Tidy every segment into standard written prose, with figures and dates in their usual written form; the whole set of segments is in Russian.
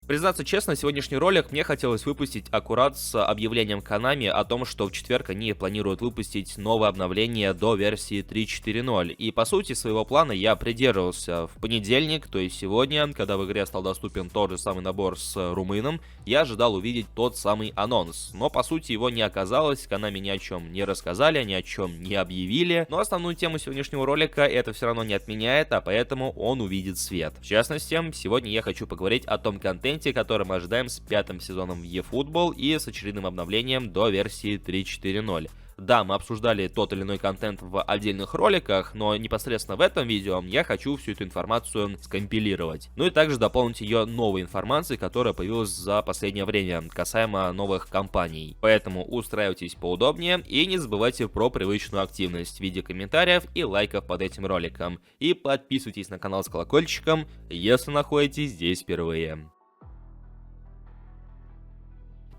Признаться честно, сегодняшний ролик мне хотелось выпустить аккурат с объявлением Konami о том, что в четверг они планируют выпустить новое обновление до версии 3.4.0. И по сути своего плана я придерживался. В понедельник, то есть сегодня, когда в игре стал доступен тот же самый набор с румыном, я ожидал увидеть тот самый анонс. Но по сути его не оказалось, Konami ни о чем не рассказали, ни о чем не объявили. Но основную тему сегодняшнего ролика это все равно не отменяет, а поэтому он увидит свет. В частности, сегодня я хочу поговорить о том контенте, который мы ожидаем с пятым сезоном в eFootball и с очередным обновлением до версии 3.4.0. Да, мы обсуждали тот или иной контент в отдельных роликах, но непосредственно в этом видео я хочу всю эту информацию скомпилировать. Ну и также дополнить ее новой информацией, которая появилась за последнее время, касаемо новых компаний. Поэтому устраивайтесь поудобнее и не забывайте про привычную активность в виде комментариев и лайков под этим роликом. И подписывайтесь на канал с колокольчиком, если находитесь здесь впервые.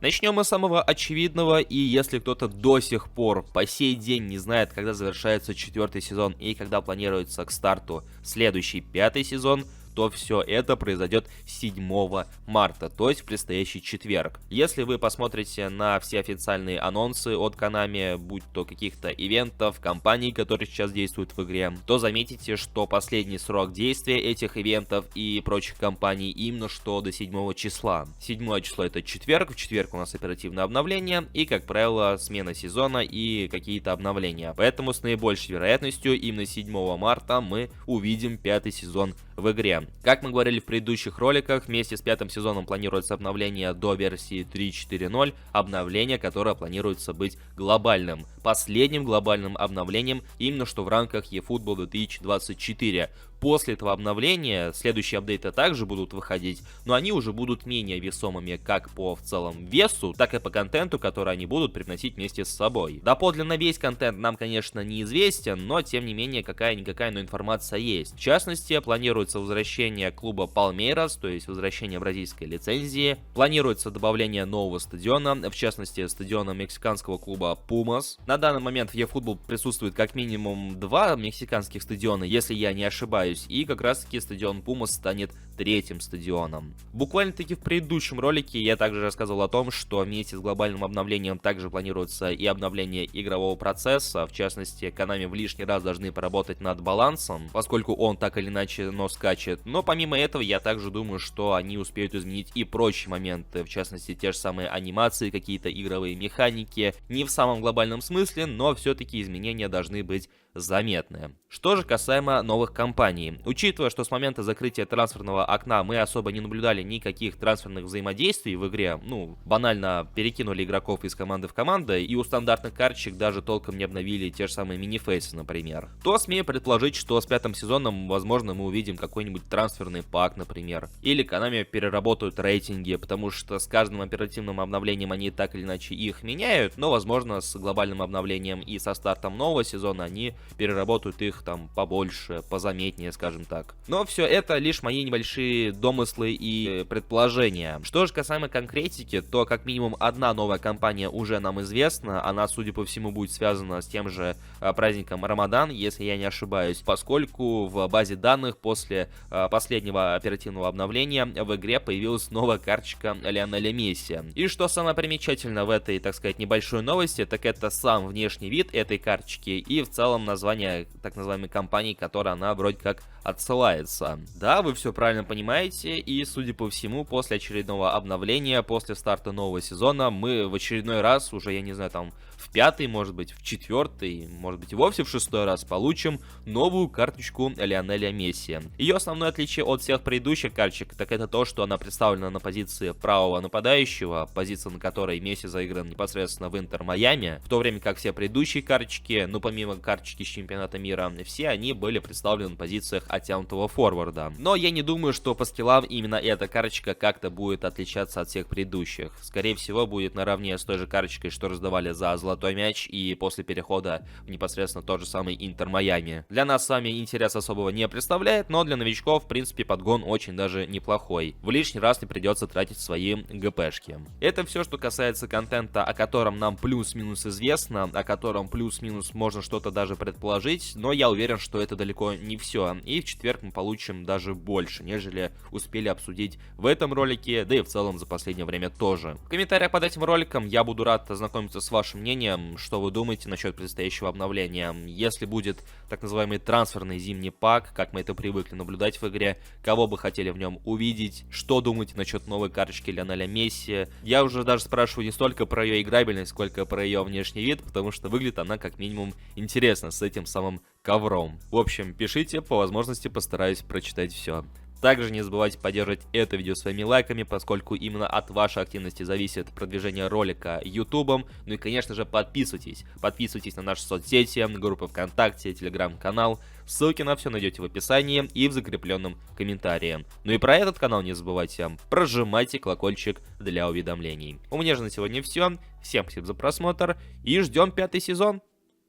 Начнем мы с самого очевидного, и если кто-то до сих пор по сей день не знает, когда завершается 4-й сезон и когда планируется к старту следующий 5-й сезон, то все это произойдет 7 марта, то есть в предстоящий четверг. Если вы посмотрите на все официальные анонсы от Konami, будь то каких-то ивентов, компаний, которые сейчас действуют в игре, то заметите, что последний срок действия этих ивентов и прочих компаний именно что до 7 числа. 7 число это четверг, в четверг у нас оперативное обновление и, как правило, смена сезона и какие-то обновления. Поэтому с наибольшей вероятностью именно 7 марта мы увидим 5-й сезон в игре. Как мы говорили в предыдущих роликах, вместе с 5-м сезоном планируется обновление до версии 3.4.0, обновление, которое планируется быть глобальным. Последним глобальным обновлением именно что в рамках eFootball 2024. После этого обновления следующие апдейты также будут выходить, но они уже будут менее весомыми как по в целом весу, так и по контенту, который они будут привносить вместе с собой. Доподлинно весь контент нам, конечно, неизвестен, но тем не менее какая-никакая, но информация есть. В частности, планируется возвращение клуба Palmeiras, то есть возвращение бразильской лицензии. Планируется добавление нового стадиона, в частности стадиона мексиканского клуба Pumas. На данный момент в eFootball присутствует как минимум 2 мексиканских стадиона, если я не ошибаюсь. И как раз таки стадион Pumas станет 3-м стадионом. Буквально-таки в предыдущем ролике я также рассказывал о том, что вместе с глобальным обновлением также планируется и обновление игрового процесса. В частности, Konami в лишний раз должны поработать над балансом, поскольку он так или иначе скачет. Но помимо этого, я также думаю, что они успеют изменить и прочие моменты. В частности, те же самые анимации, какие-то игровые механики. Не в самом глобальном смысле, но все-таки изменения должны быть заметные. Что же касаемо новых компаний. Учитывая, что с момента закрытия трансферного окна мы особо не наблюдали никаких трансферных взаимодействий в игре, банально перекинули игроков из команды в команду, и у стандартных карточек даже толком не обновили те же самые мини-фейсы, например, то смею предположить, что с 5-м сезоном, возможно, мы увидим какой-нибудь трансферный пак, например. Или Konami переработают рейтинги, потому что с каждым оперативным обновлением они так или иначе их меняют, но, возможно, с глобальным обновлением и со стартом нового сезона они переработают их там побольше, позаметнее, скажем так. Но все это лишь мои небольшие домыслы и предположения. Что же касаемо конкретики, то как минимум одна новая компания уже нам известна. Она, судя по всему, будет связана с тем же праздником Рамадан, если я не ошибаюсь, поскольку в базе данных после последнего оперативного обновления в игре появилась новая карточка Лионеля Месси. И что самое примечательное в этой, так сказать, небольшой новости, так это сам внешний вид этой карточки и в целом название так называемой компании, которой она вроде как отсылается. Да, вы все правильно понимаете, и судя по всему, после очередного обновления, после старта нового сезона, мы в очередной раз, уже я не знаю, там в 5-й, может быть в 4-й, может быть и вовсе в 6-й раз получим новую карточку Лионеля Месси. Ее основное отличие от всех предыдущих карточек, так это то, что она представлена на позиции правого нападающего, позиция на которой Месси заигран непосредственно в Интер Майами, в то время как все предыдущие карточки, помимо карточки с чемпионата мира, все они были представлены на позициях оттянутого форварда. Но я не думаю, что по скиллам именно эта карточка как-то будет отличаться от всех предыдущих. Скорее всего, будет наравне с той же карточкой, что раздавали за золотой мяч и после перехода в непосредственно тот же самый Интер Майами. Для нас с вами интерес особого не представляет, но для новичков, в принципе, подгон очень даже неплохой. В лишний раз не придется тратить свои ГПшки. Это все, что касается контента, о котором нам плюс-минус известно, о котором плюс-минус можно что-то даже предположить, но я уверен, что это далеко не все. И в четверг мы получим даже больше, нежели нежели успели обсудить в этом ролике, да и в целом за последнее время тоже. В комментариях под этим роликом я буду рад ознакомиться с вашим мнением, что вы думаете насчет предстоящего обновления. Если будет так называемый трансферный зимний пак, как мы это привыкли наблюдать в игре, кого бы хотели в нем увидеть, что думаете насчет новой карточки Лионеля Месси. Я уже даже спрашиваю не столько про ее играбельность, сколько про ее внешний вид, потому что выглядит она как минимум интересно с этим самым ковром. В общем, пишите, по возможности постараюсь прочитать все. Также не забывайте поддерживать это видео своими лайками, поскольку именно от вашей активности зависит продвижение ролика ютубом. Ну и, конечно же, подписывайтесь. Подписывайтесь на наши соцсети, группы ВКонтакте, телеграм-канал. Ссылки на все найдете в описании и в закрепленном комментарии. Ну и про этот канал не забывайте. Прожимайте колокольчик для уведомлений. У меня же на сегодня все. Всем спасибо за просмотр и ждем 5-й сезон.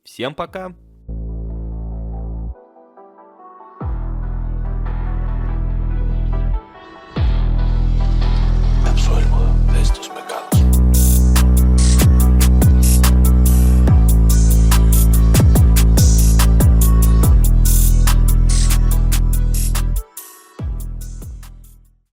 Всем пока!